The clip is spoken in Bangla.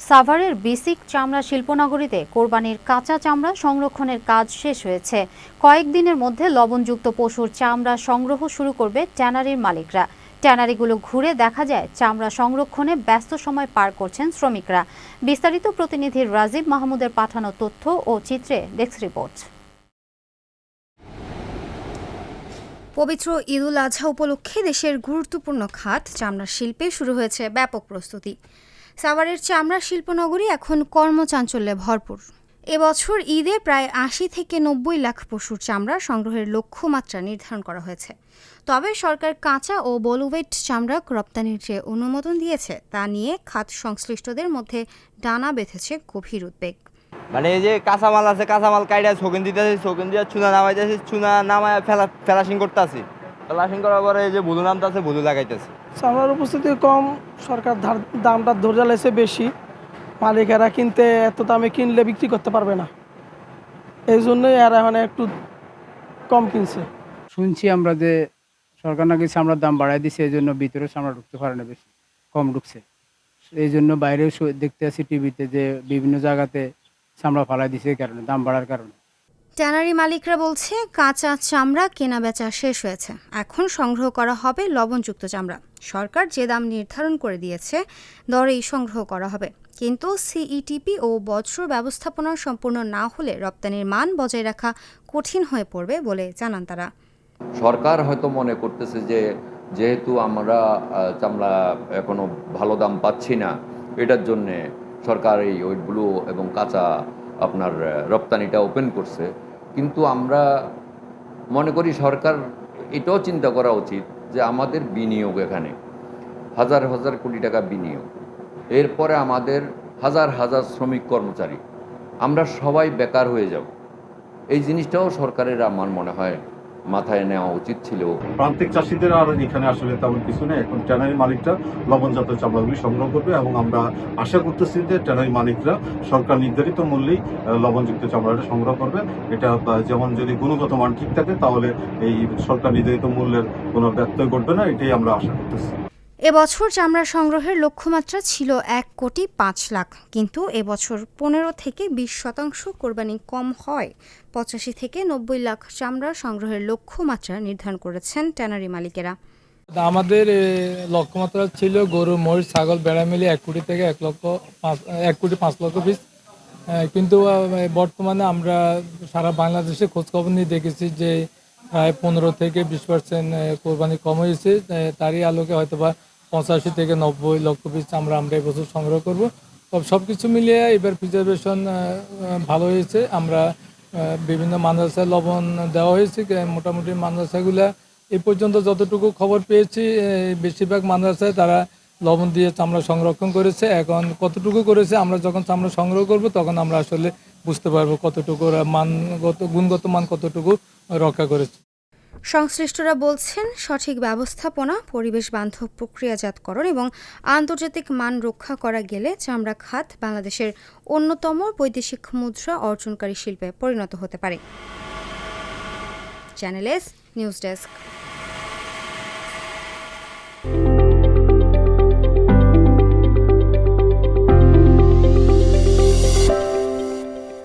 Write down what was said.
সাভারের বেসিক চামড়া শিল্পনগরীতে কোরবানির কাঁচা চামড়া সংরক্ষণের কাজ শেষ হয়েছে। কয়েকদিনের মধ্যে লবণযুক্ত পশুর চামড়া সংগ্রহ শুরু করবে ট্যানারির মালিকরা। ট্যানারিগুলো ঘুরে দেখা যায় চামড়া সংরক্ষণে ব্যস্ত সময় পার করছেন শ্রমিকরা। বিস্তারিত প্রতিনিধি রাজীব মাহমুদের পাঠানো তথ্য ও চিত্রে ডেস্ক রিপোর্ট। পবিত্র ঈদুল আজহা উপলক্ষে দেশের গুরুত্বপূর্ণ খাত চামড়া শিল্পে শুরু হয়েছে ব্যাপক প্রস্তুতি। সাভারের চামড়া শিল্পনগরী এখন কর্মচাঞ্চল্যে ভরপুর। এবছর ঈদে প্রায় ৮০ থেকে ৯০ লাখ পশুর চামড়া সংগ্রহের লক্ষ্যমাত্রা নির্ধারণ করা হয়েছে। তবে সরকার কাঁচা ও বলওয়েট চামড়া রপ্তানির যে অনুমোদন দিয়েছে তা নিয়ে খাত সংশ্লিষ্টদের মধ্যে ডানা বেঁধেছে গভীর উদ্বেগ। মানে এই যে কাঁচামাল আছে, কাঁচামাল কাইডা শোকেন দিতেছি, শোকেন দিয়ে চুনা নামাইতেছি, চুনা নামায় ফেলাশিং করতেছি, ফেলাশিং করার পরে এই যে ভুলু নামতেছে, ভুলু লাগাইতেছে। চামড়ার উপস্থিতি কম, সরকার দামটা ধরে জ্বালাইছে বেশি, মালিকেরা কিনতে এত দামে কিনলে বিক্রি করতে পারবে না, এই জন্যই এরা এখন একটু কম কিনছে। শুনছি আমরা যে সরকার নাকি চামড়ার দাম বাড়াই দিচ্ছে, এই জন্য ভিতরে চামড়া ঢুকতে পারে না, বেশি কম ঢুকছে। এই জন্য বাইরেও দেখতে আসি টিভিতে যে বিভিন্ন জায়গাতে চামড়া ফালাই দিছে, এই কারণে দাম বাড়ার কারণে। ট্যানারি মালিকরা বলছে কাঁচা চামড়া কেনা বেচা শেষ হয়েছে, এখন সংগ্রহ করা হবে লবণযুক্ত চামড়া। সরকার যে দাম নির্ধারণ করে দিয়েছে দরেই সংগ্রহ করা হবে, কিন্তু সিইটিপি ও বজ্র ব্যবস্থাপনা সম্পূর্ণ না হলে রপ্তানির মান বজায় রাখা কঠিন হয়ে পড়বে বলে জানান তারা। সরকার হয়তো মনে করতেছে যে যেহেতু আমরা চামড়া এখনো ভালো দাম পাচ্ছি না, এটার জন্যে সরকার এই ওয়েটগুলো এবং কাঁচা আপনার রপ্তানিটা ওপেন করছে। কিন্তু আমরা মনে করি সরকার এটাও চিন্তা করা উচিত যে আমাদের বিনিয়োগ, এখানে হাজার হাজার কোটি টাকা বিনিয়োগ, এরপরে আমাদের হাজার হাজার শ্রমিক কর্মচারী, আমরা সবাই বেকার হয়ে যাব। এই জিনিসটাও সরকারের আমার মনে হয় মাথায় নেওয়া উচিত ছিল। প্রান্তিক চাষিদের আর এখানে আসলে তেমন কিছু নেই। এখন ট্যানারি মালিকরা লবণজাত চামড়াগুলি সংগ্রহ করবে এবং আমরা আশা করতেছি যে ট্যানারি মালিকরা সরকার নির্ধারিত মূল্যেই লবণযুক্ত চামড়াটা সংগ্রহ করবে। এটা যেমন যদি গুণগত মান ঠিক থাকে তাহলে এই সরকার নির্ধারিত মূল্যের কোনো ব্যত্যয় ঘটবে না, এটাই আমরা আশা করতেছি। এবছর চামড়া সংগ্রহের লক্ষ্যমাত্রা ছিল ১,৫ লাখ, কিন্তু এবছর ১৫ থেকে ২০% কোরবানি কম হয় ৮৫ থেকে ৯০ লাখ চামড়া সংগ্রহের লক্ষ্যমাত্রা নির্ধারণ করেছেন ট্যানারি মালিকেরা। আমাদের লক্ষ্যমাত্রা ছিল গরু, মহিষ, ছাগল, ভেড়া মিলিয়ে ১ কোটি থেকে ১,৫ লক্ষ পিস। কিন্তু বর্তমানে আমরা সারা বাংলাদেশে খোঁজখবর নিয়ে দেখেছি যে প্রায় ১৫ থেকে ২০% কোরবানি কম হয়েছে। তারই আলোকে হয়তোবা ৮৫ থেকে ৯০ লক্ষ পিস আমরা এবছর সংগ্রহ করব। সব কিছু মিলিয়ে এবার প্রিজার্ভেশন ভালো হয়েছে। আমরা বিভিন্ন মাদ্রাসায় লবণ দেওয়া হয়েছে। মোটামুটি মাদ্রাসাগুলা এই পর্যন্ত যতটুকু খবর পেয়েছি বেশিরভাগ মাদ্রাসায় তারা লবণ দিয়ে চামড়া সংরক্ষণ করেছে। এখন কতটুকু করেছে আমরা যখন চামড়া সংগ্রহ করব তখন আমরা আসলে বুঝতে পারবো কতটুকু গুণগত মান কতটুকু রক্ষা করেছে। সংশ্লিষ্টরা বলছেন সঠিক ব্যবস্থাপনা, পরিবেশ বান্ধব প্রক্রিয়াজাতকরণ এবং আন্তর্জাতিক মান রক্ষা করা গেলে চামড়া খাত বাংলাদেশের অন্যতম বৈদেশিক মুদ্রা অর্জনকারী শিল্পে পরিণত হতে পারে। Channel S news desk.